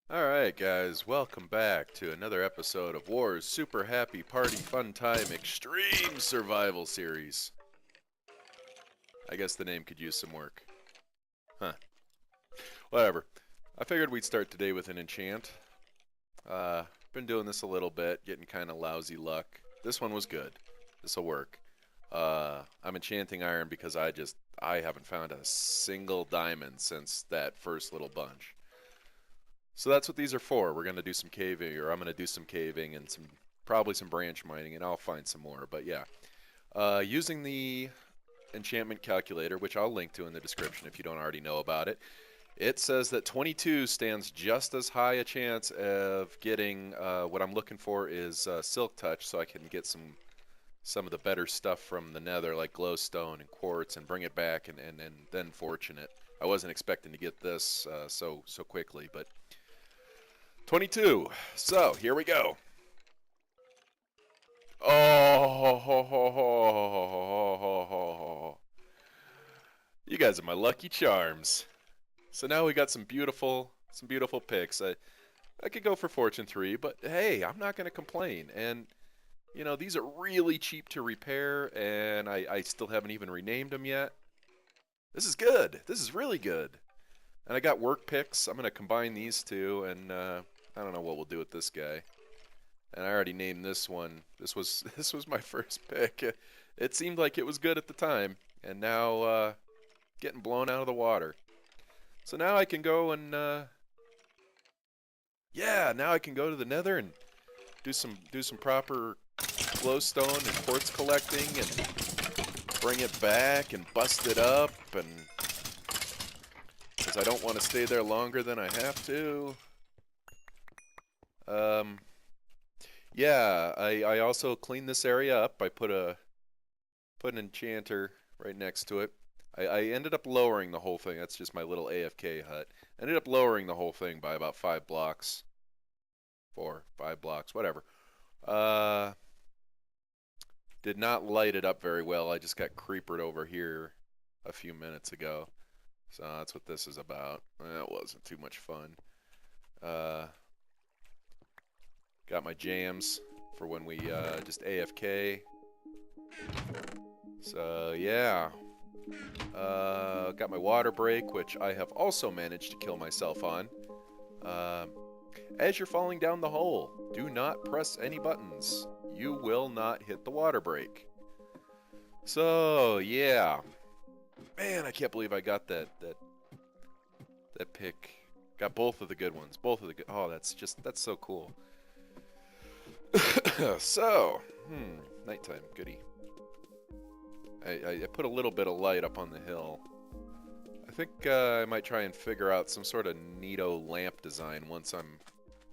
Alright guys, welcome back to another episode of War's Super Happy Party Fun Time Extreme Survival Series. I guess the name could use some work. Huh. Whatever. I figured we'd start today with an enchant. Been doing this a little bit, getting kind of lousy luck. This one was good. This'll work. I'm enchanting iron because I haven't found a single diamond since that first little bunch. So that's what these are for. We're going to do some caving, or I'm going to do some caving and probably some branch mining, and I'll find some more. But yeah, using the enchantment calculator, which I'll link to in the description if you don't already know about it, it says that 22 stands just as high a chance of getting what I'm looking for is silk touch, so I can get some of the better stuff from the nether, like glowstone and quartz, and bring it back, and then fortunate. I wasn't expecting to get this so quickly, but 22. So, here we go. Oh, you guys are my lucky charms. So now we got some beautiful picks. I could go for Fortune 3, but hey, I'm not going to complain. And, you know, these are really cheap to repair, and I still haven't even renamed them yet. This is good. This is really good. And I got work picks. I'm going to combine these two, and I don't know what we'll do with this guy. And I already named this one. This was my first pick. It seemed like it was good at the time, and now getting blown out of the water. So now I can go and yeah, now I can go to the Nether and do some proper glowstone and quartz collecting and bring it back and bust it up, and because I don't want to stay there longer than I have to. Yeah, I also cleaned this area up. I put an enchanter right next to it. I ended up lowering the whole thing. That's just my little AFK hut. Ended up lowering the whole thing by about 5 blocks. 4, 5 blocks, whatever. Did not light it up very well. I just got creepered over here a few minutes ago. So that's what this is about. That wasn't too much fun. Got my jams for when we just AFK. So yeah. Got my water break, which I have also managed to kill myself on. As you're falling down the hole, do not press any buttons. You will not hit the water break. So yeah. Man, I can't believe I got that pick. Got both of the good ones. Both of the good. Oh, that's so cool. So, nighttime, goody. I put a little bit of light up on the hill. I think I might try and figure out some sort of neato lamp design once I'm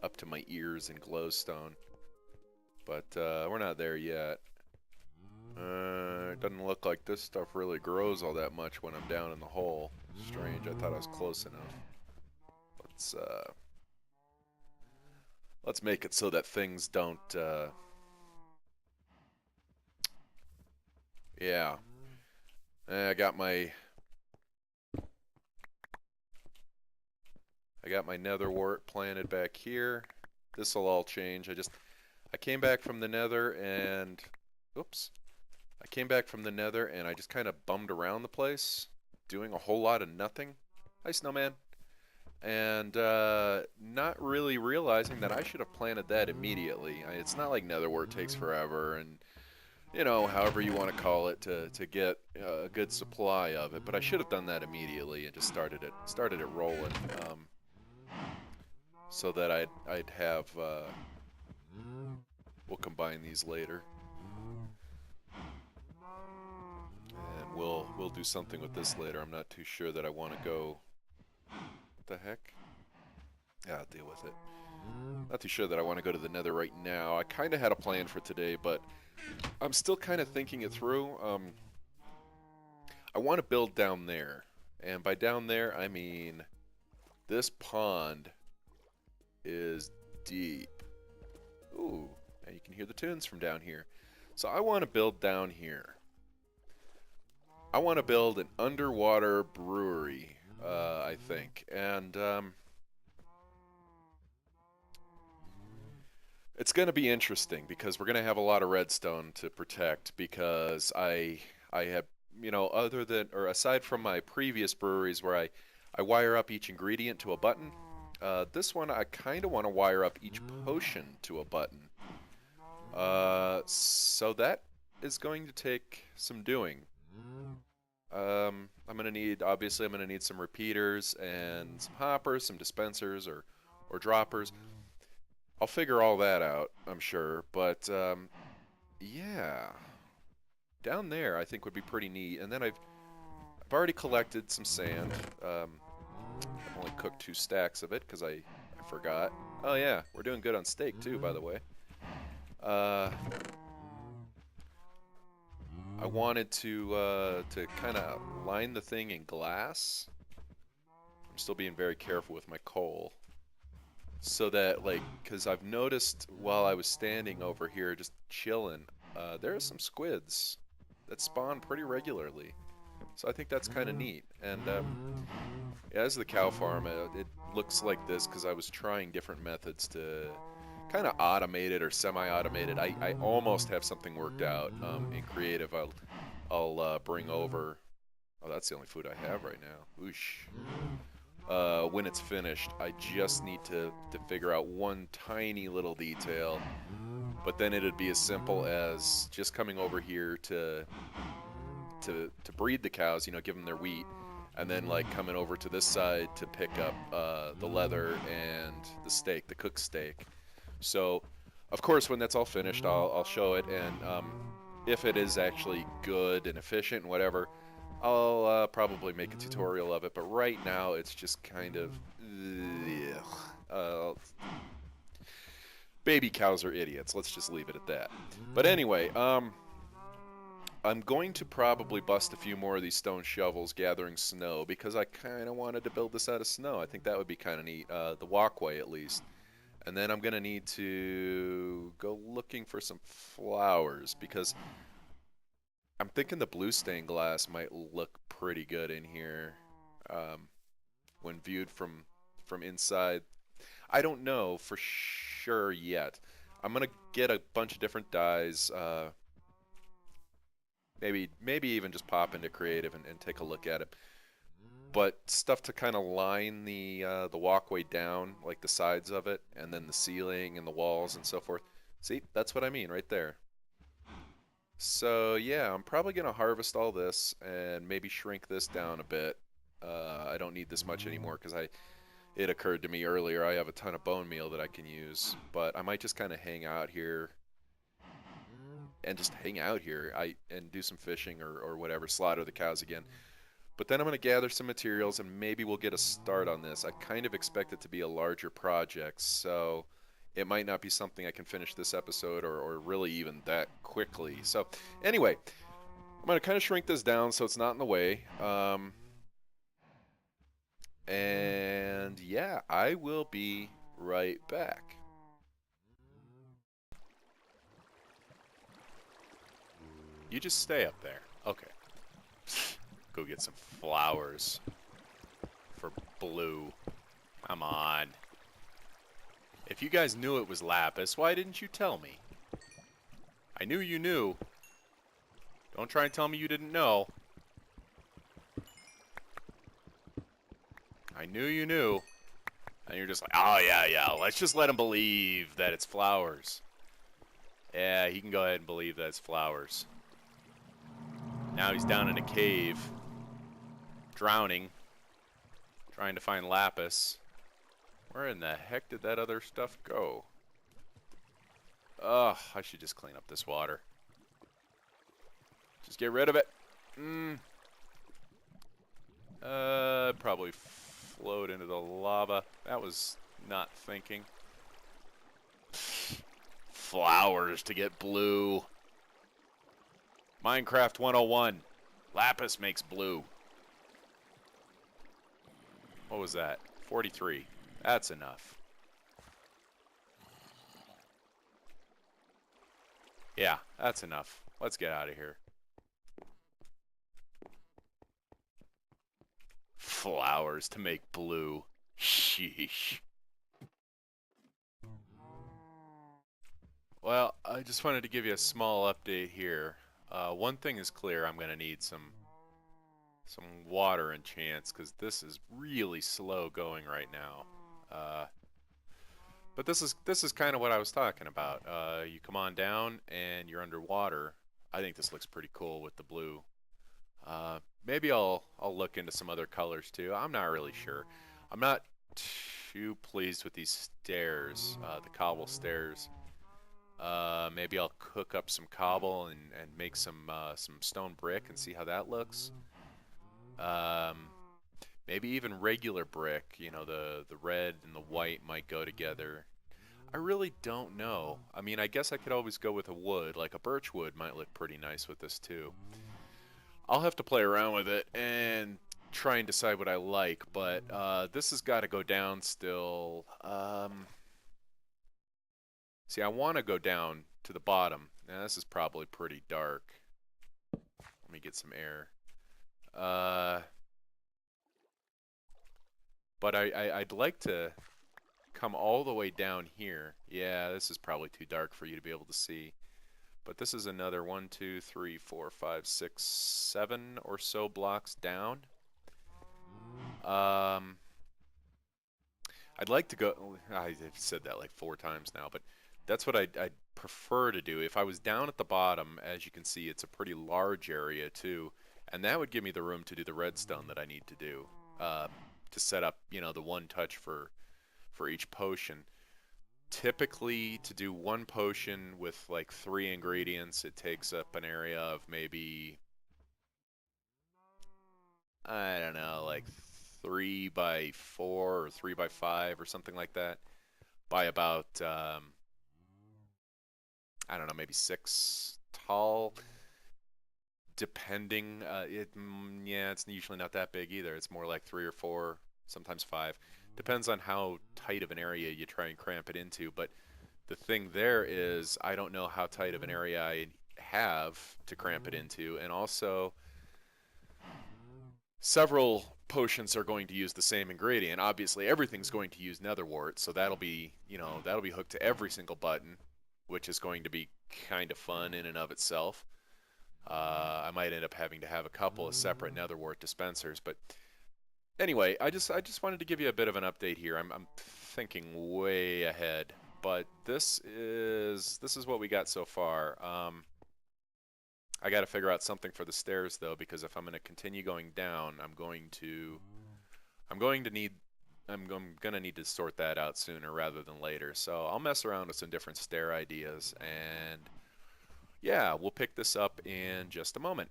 up to my ears in glowstone. But we're not there yet. It doesn't look like this stuff really grows all that much when I'm down in the hole. Strange, I thought I was close enough. Let's make it so that things don't, yeah. I got my nether wart planted back here. This'll all change. I came back from the nether and, oops. I came back from the nether and I just kind of bummed around the place, doing a whole lot of nothing. Hi, snowman. And not really realizing that I should have planted that immediately. It's not like netherwort takes forever, and you know, however you want to call it, to get a good supply of it. But I should have done that immediately and just started it rolling, so that I'd have. We'll combine these later, and we'll do something with this later. I'm not too sure that I want to go. What the heck? Yeah, I'll deal with it. Not too sure that I want to go to the nether right now. I kind of had a plan for today, but I'm still kind of thinking it through. I want to build down there. And by down there, I mean this pond is deep. Ooh, and you can hear the tunes from down here. So I want to build down here. I want to build an underwater brewery, I think. And It's going to be interesting because we're going to have a lot of redstone to protect because I have, other than or aside from my previous breweries where I wire up each ingredient to a button, this one I kind of want to wire up each potion to a button. So that is going to take some doing. Obviously I'm gonna need some repeaters and some hoppers, some dispensers or droppers. I'll figure all that out, I'm sure. But yeah, down there I think would be pretty neat. And then I've already collected some sand. I've only cooked 2 stacks of it because I forgot. Oh yeah, we're doing good on steak too, by the way. Uh, I wanted to kind of line the thing in glass. I'm still being very careful with my coal. So that, like, because I've noticed while I was standing over here just chilling, there are some squids that spawn pretty regularly. So I think that's kind of neat. And as the cow farm, it looks like this because I was trying different methods to kind of automate it or semi-automate it. I almost have something worked out in creative. I'll bring over. Oh, that's the only food I have right now. Oosh. When it's finished, I just need to figure out one tiny little detail. But then it'd be as simple as just coming over here to breed the cows, give them their wheat, and then like coming over to this side to pick up the leather and the steak, the cooked steak. So, of course, when that's all finished, I'll show it, and if it is actually good and efficient and whatever, I'll probably make a tutorial of it. But right now, it's just kind of baby cows are idiots. Let's just leave it at that. But anyway, I'm going to probably bust a few more of these stone shovels gathering snow because I kind of wanted to build this out of snow. I think that would be kind of neat, the walkway at least. And then I'm going to need to go looking for some flowers because I'm thinking the blue stained glass might look pretty good in here when viewed from inside. I don't know for sure yet. I'm going to get a bunch of different dyes. Maybe even just pop into creative and take a look at it. But stuff to kind of line the walkway down, like the sides of it, and then the ceiling and the walls and so forth. See, that's what I mean right there. So yeah, I'm probably gonna harvest all this and maybe shrink this down a bit. I don't need this much anymore because it occurred to me earlier I have a ton of bone meal that I can use, but I might just kind of hang out here and just hang out here. And do some fishing or whatever, slaughter the cows again. But then I'm going to gather some materials and maybe we'll get a start on this. I kind of expect it to be a larger project, so it might not be something I can finish this episode or really even that quickly. So anyway, I'm going to kind of shrink this down so it's not in the way. And yeah, I will be right back. You just stay up there. Okay. Go get some flowers for Blue. Come on. If you guys knew it was lapis, why didn't you tell me? I knew you knew. Don't try and tell me you didn't know. I knew you knew. And you're just like, oh yeah, let's just let him believe that it's flowers. Yeah, he can go ahead and believe that it's flowers. Now he's down in a cave, drowning, trying to find lapis. Where in the heck did that other stuff go? Ugh, I should just clean up this water. Just get rid of it. Probably flowed into the lava. That was not thinking. Flowers to get blue. Minecraft 101. Lapis makes blue. What was that? 43. That's enough. Yeah, that's enough. Let's get out of here. Flowers to make blue. Sheesh. Well, I just wanted to give you a small update here. One thing is clear, I'm going to need some water and chance because this is really slow going right now. Uh, but this is kind of what I was talking about. You come on down and you're underwater. I think this looks pretty cool with the blue. Maybe I'll look into some other colors too. I'm not really sure. I'm not too pleased with these stairs, the cobble stairs. Maybe I'll cook up some cobble and make some stone brick and see how that looks. Um, Maybe even regular brick. You know, the red and the white might go together. I really don't know. I mean, I guess I could always go with a wood, like a birch wood might look pretty nice with this too. I'll have to play around with it and try and decide what I like, but this has got to go down still. See, I want to go down to the bottom. Now, this is probably pretty dark. Let me get some air. Uh, but I'd like to come all the way down here. Yeah, this is probably too dark for you to be able to see. But this is another 1, 2, 3, 4, 5, 6, 7 or so blocks down. Um, I'd like to go. I've said that like 4 times now, but that's what I'd prefer to do. If I was down at the bottom, as you can see, it's a pretty large area too, and that would give me the room to do the redstone that I need to do to set up, you know, the one touch for each potion. Typically, to do one potion with like 3 ingredients, it takes up an area of maybe, I don't know, like 3 by 4 or 3 by 5 or something like that, by about I don't know, maybe 6 tall, depending. Yeah, it's usually not that big either. It's more like 3 or 4, sometimes 5. Depends on how tight of an area you try and cramp it into. But the thing there is, I don't know how tight of an area I have to cramp it into, and also several potions are going to use the same ingredient. Obviously, everything's going to use netherwort, so that'll be, you know, that'll be hooked to every single button, which is going to be kind of fun in and of itself. I might end up having to have a couple of separate netherwort dispensers, but anyway, I just wanted to give you a bit of an update here. I'm thinking way ahead, but this is what we got so far. I got to figure out something for the stairs though, because if I'm going to continue going down, I'm going to need I'm going to need to sort that out sooner rather than later. So I'll mess around with some different stair ideas, and yeah, we'll pick this up in just a moment.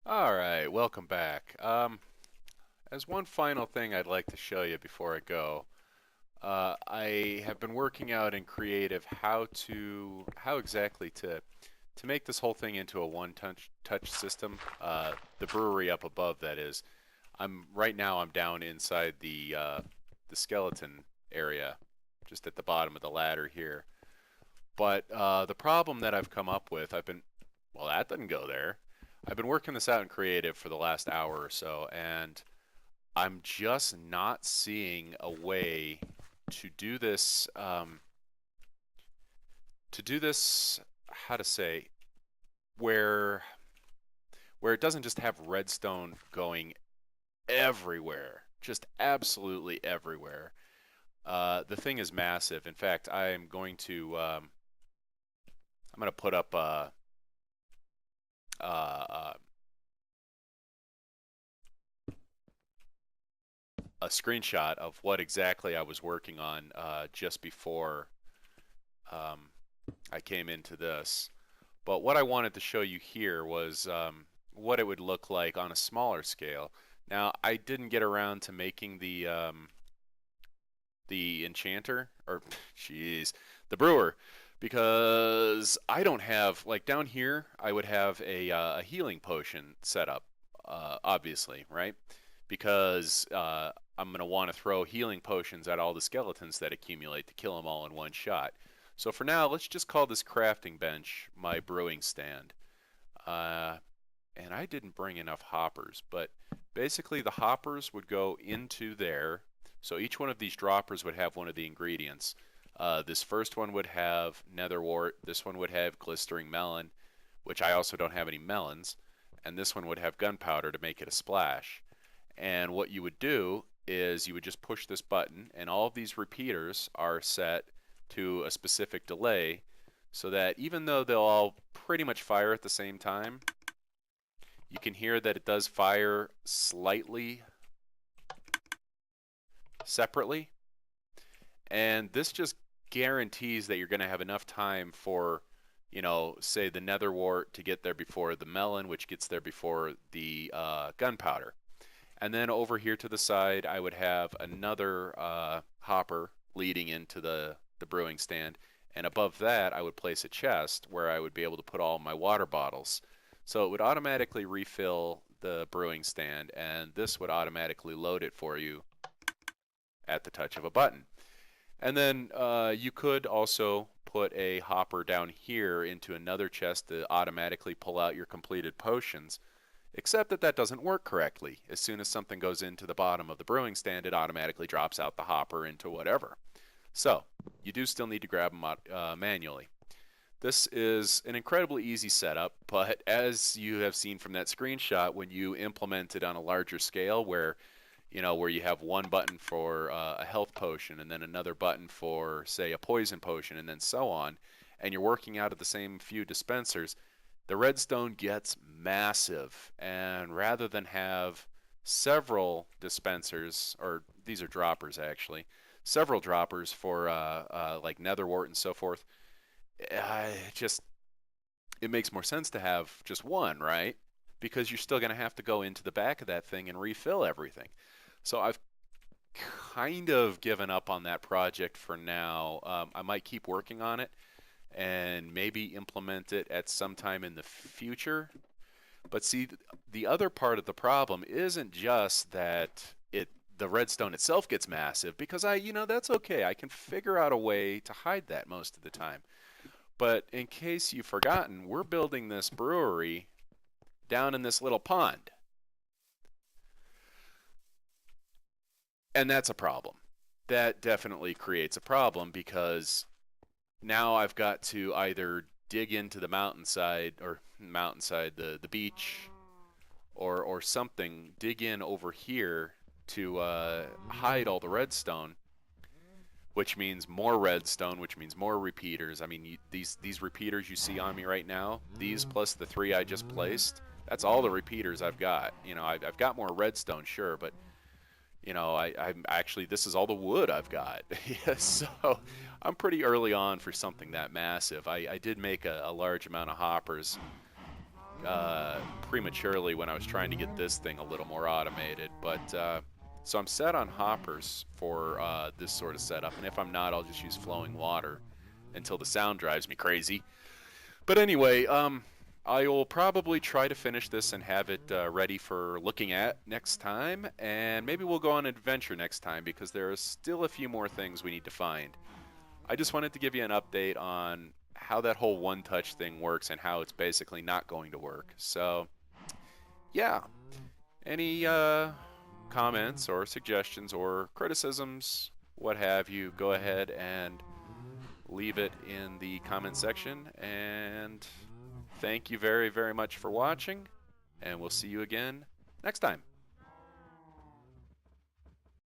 All right, welcome back. As one final thing I'd like to show you before I go, I have been working out in creative how exactly to make this whole thing into a one touch system. The brewery up above, that is. Right now I'm down inside the skeleton area, just at the bottom of the ladder here. But the problem that I've come up with, well, that didn't go there. I've been working this out in creative for the last hour or so, and I'm just not seeing a way to do this. To do this, how to say, where where it doesn't just have redstone going everywhere, just absolutely everywhere. The thing is massive. In fact, I'm going to put up a a screenshot of what exactly I was working on just before I came into this. But what I wanted to show you here was what it would look like on a smaller scale. Now, I didn't get around to making the enchanter, or jeez, the brewer, because I don't have, like down here, I would have a healing potion set up, obviously, right? Because I'm going to want to throw healing potions at all the skeletons that accumulate to kill them all in one shot. So for now, let's just call this crafting bench my brewing stand. And I didn't bring enough hoppers, but basically the hoppers would go into there. So each one of these droppers would have one of the ingredients. This first one would have netherwort. This one would have glistering melon, which I also don't have any melons. And this one would have gunpowder to make it a splash. And what you would do is you would just push this button, and all of these repeaters are set to a specific delay so that even though they'll all pretty much fire at the same time, you can hear that it does fire slightly separately. And this just guarantees that you're going to have enough time for, you know, say the netherwort to get there before the melon, which gets there before the gunpowder. And then over here to the side, I would have another hopper leading into the brewing stand. And above that, I would place a chest where I would be able to put all my water bottles. So it would automatically refill the brewing stand, and this would automatically load it for you at the touch of a button. And then you could also put a hopper down here into another chest to automatically pull out your completed potions, except that that doesn't work correctly. As soon as something goes into the bottom of the brewing stand, it automatically drops out the hopper into whatever. So you do still need to grab them manually. This is an incredibly easy setup, but as you have seen from that screenshot, when you implement it on a larger scale where you have one button for a health potion and then another button for, say, a poison potion and then so on, and you're working out of the same few dispensers, the redstone gets massive. And rather than have several dispensers, or these are droppers actually, several droppers for like netherwort and so forth, it makes more sense to have just one, right? Because you're still going to have to go into the back of that thing and refill everything. So I've kind of given up on that project for now. I might keep working on it and maybe implement it at some time in the future. But see, the other part of the problem isn't just that the redstone itself gets massive, because that's okay. I can figure out a way to hide that most of the time. But in case you've forgotten, we're building this brewery down in this little pond. And that's a problem. That definitely creates a problem, because now I've got to either dig into the the beach, or something, dig in over here to hide all the redstone, which means more redstone, which means more repeaters. I mean, these repeaters you see on me right now, these plus the 3 I just placed, that's all the repeaters I've got. I've got more redstone, sure, but I'm actually, this is all the wood I've got. So I'm pretty early on for something that massive. I did make a large amount of hoppers prematurely when I was trying to get this thing a little more automated, but so I'm set on hoppers for this sort of setup, and if I'm not, I'll just use flowing water until the sound drives me crazy. But anyway, I will probably try to finish this and have it ready for looking at next time, and maybe we'll go on an adventure next time, because there are still a few more things we need to find. I just wanted to give you an update on how that whole one-touch thing works and how it's basically not going to work. So, yeah. Any comments or suggestions or criticisms, what have you, go ahead and leave it in the comment section. And thank you very, very much for watching, and we'll see you again next time.